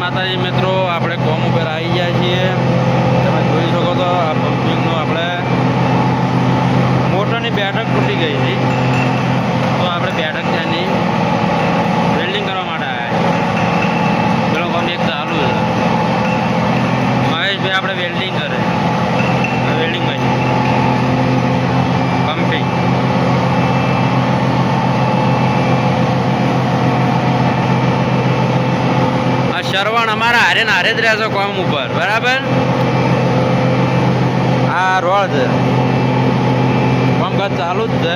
માતાજી મિત્રો, આપણે કોમ ઉપર આવી ગયા છીએ. તમે જોઈ શકો તો આ પમ્પિંગનું આપણે મોટરની બેઠક તૂટી ગઈ હતી, તો આપણે બેઠક ત્યાંની વેલ્ડિંગ કરવા માટે આવ્યા. પેલો કામ એક ચાલુ છે. મહેશભાઈ આપણે વેલ્ડિંગ કરે, વેલ્ડિંગ ભાઈ પમ્પિંગ. શ્રવણ અમારા હારે ને હારે જ રહેશે કોમ ઉપર, બરાબર. આ રોડ છે, કામકાજ ચાલુ જ છે.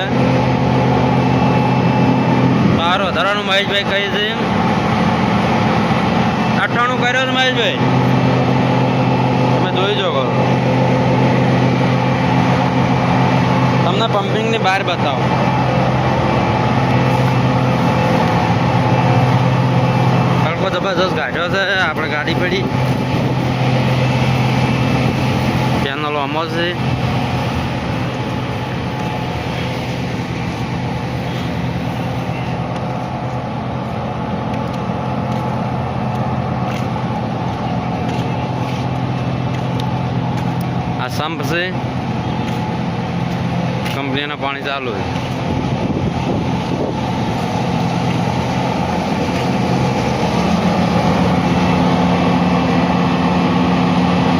સારો ધરાનું મહેશભાઈ કહી છે 98 કર્યો છે મહેશભાઈ, તમે જોઈ શકો. તમને પમ્પિંગની બહાર બતાવો. જબરજસ્ત ગાડ્યો છે, આપણે ગાડી પડી ચેનલો અમો છે. આ સંપ છે, કંપનીના પાણી ચાલુ છે.